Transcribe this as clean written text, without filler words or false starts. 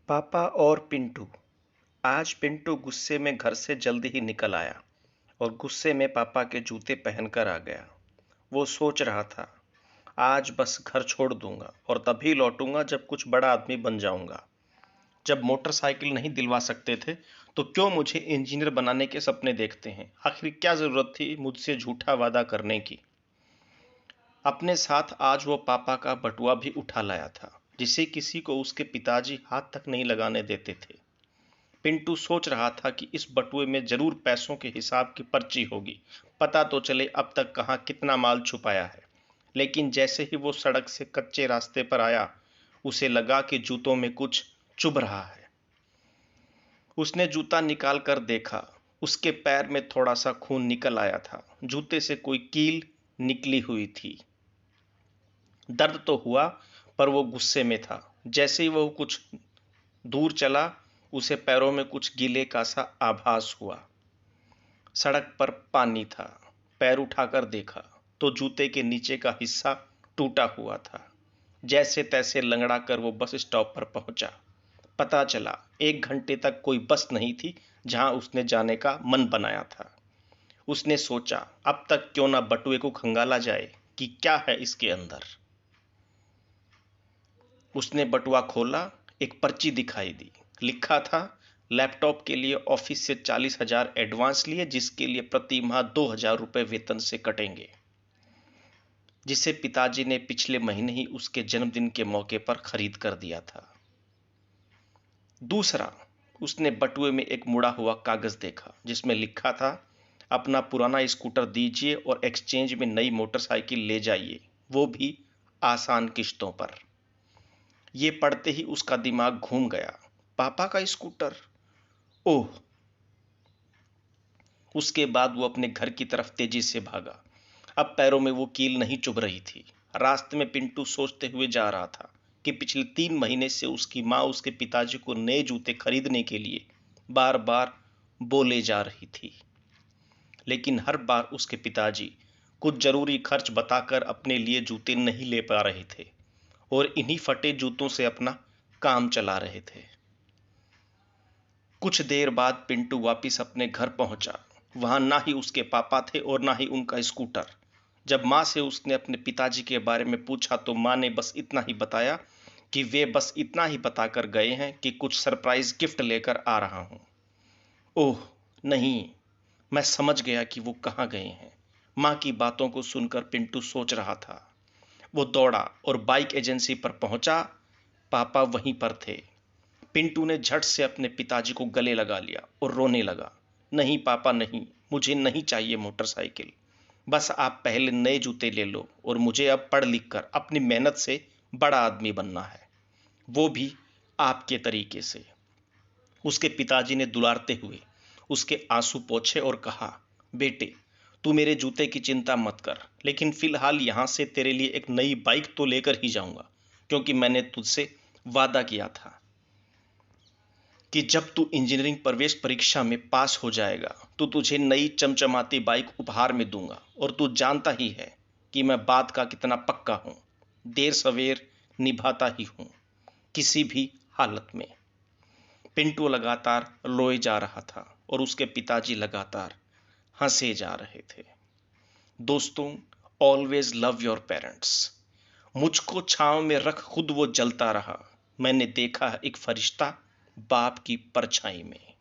पापा और पिंटू। आज पिंटू गुस्से में घर से जल्दी ही निकल आया और गुस्से में पापा के जूते पहनकर आ गया। वो सोच रहा था, आज बस घर छोड़ दूंगा और तभी लौटूंगा जब कुछ बड़ा आदमी बन जाऊंगा। जब मोटरसाइकिल नहीं दिलवा सकते थे तो क्यों मुझे इंजीनियर बनाने के सपने देखते हैं? आखिर क्या जरूरत थी मुझसे झूठा वादा करने की? अपने साथ आज वो पापा का बटुआ भी उठा लाया था, जिसे किसी को उसके पिताजी हाथ तक नहीं लगाने देते थे। पिंटू सोच रहा था कि इस बटुए में जरूर पैसों के हिसाब की पर्ची होगी, पता तो चले अब तक कहाँ कितना माल छुपाया है। लेकिन जैसे ही वो सड़क से कच्चे रास्ते पर आया, उसे लगा कि जूतों में कुछ चुभ रहा है। उसने जूता निकाल कर देखा। उसके पैर में थोड़ा सा खून निकल आया था। जूते से कोई कील निकली हुई थी। दर्द तो हुआ, पर वो गुस्से में था। जैसे ही वो कुछ दूर चला, उसे पैरों में कुछ गीले का सा आभास हुआ। सड़क पर पानी था। पैर उठाकर देखा तो जूते के नीचे का हिस्सा टूटा हुआ था। जैसे तैसे लंगड़ा कर वो बस स्टॉप पर पहुंचा। पता चला 1 घंटे तक कोई बस नहीं थी जहां उसने जाने का मन बनाया था। उसने सोचा, अब तक क्यों ना बटुए को खंगाला जाए कि क्या है इसके अंदर। उसने बटुआ खोला। एक पर्ची दिखाई दी। लिखा था, लैपटॉप के लिए ऑफिस से 40,000 एडवांस लिए, जिसके लिए प्रति माह 2,000 रुपए वेतन से कटेंगे, जिसे पिताजी ने पिछले महीने ही उसके जन्मदिन के मौके पर खरीद कर दिया था। दूसरा, उसने बटुए में एक मुड़ा हुआ कागज देखा जिसमें लिखा था, अपना पुराना स्कूटर दीजिए और एक्सचेंज में नई मोटरसाइकिल ले जाइए, वो भी आसान किश्तों पर। यह पढ़ते ही उसका दिमाग घूम गया। पापा का स्कूटर? ओह! उसके बाद वो अपने घर की तरफ तेजी से भागा। अब पैरों में वो कील नहीं चुभ रही थी। रास्ते में पिंटू सोचते हुए जा रहा था कि पिछले 3 महीने से उसकी माँ उसके पिताजी को नए जूते खरीदने के लिए बार बार बोले जा रही थी, लेकिन हर बार उसके पिताजी कुछ जरूरी खर्च बताकर अपने लिए जूते नहीं ले पा रहे थे और इन्हीं फटे जूतों से अपना काम चला रहे थे। कुछ देर बाद पिंटू वापिस अपने घर पहुंचा। वहां ना ही उसके पापा थे और ना ही उनका स्कूटर। जब माँ से उसने अपने पिताजी के बारे में पूछा तो माँ ने बस इतना ही बताया कि वे बस इतना ही बताकर गए हैं कि कुछ सरप्राइज गिफ्ट लेकर आ रहा हूं। ओह नहीं, मैं समझ गया कि वो कहाँ गए हैं। माँ की बातों को सुनकर पिंटू सोच रहा था। वो दौड़ा और बाइक एजेंसी पर पहुंचा। पापा वहीं पर थे। पिंटू ने झट से अपने पिताजी को गले लगा लिया और रोने लगा। नहीं पापा नहीं, मुझे नहीं चाहिए मोटरसाइकिल। बस आप पहले नए जूते ले लो और मुझे अब पढ़ लिख कर अपनी मेहनत से बड़ा आदमी बनना है, वो भी आपके तरीके से। उसके पिताजी ने दुलारते हुए उसके आंसू पोंछे और कहा, बेटे, तू मेरे जूते की चिंता मत कर, लेकिन फिलहाल यहां से तेरे लिए एक नई बाइक तो लेकर ही जाऊंगा, क्योंकि मैंने तुझसे वादा किया था कि जब तू इंजीनियरिंग प्रवेश परीक्षा में पास हो जाएगा तो तुझे नई चमचमाती बाइक उपहार में दूंगा। और तू जानता ही है कि मैं बात का कितना पक्का हूं। देर सवेर निभाता ही हूं, किसी भी हालत में। पिंटू लगातार रोए जा रहा था और उसके पिताजी लगातार हंसे जा रहे थे। दोस्तों, ऑलवेज लव योर पेरेंट्स। मुझको छांव में रख खुद वो जलता रहा। मैंने देखा एक फरिश्ता बाप की परछाई में।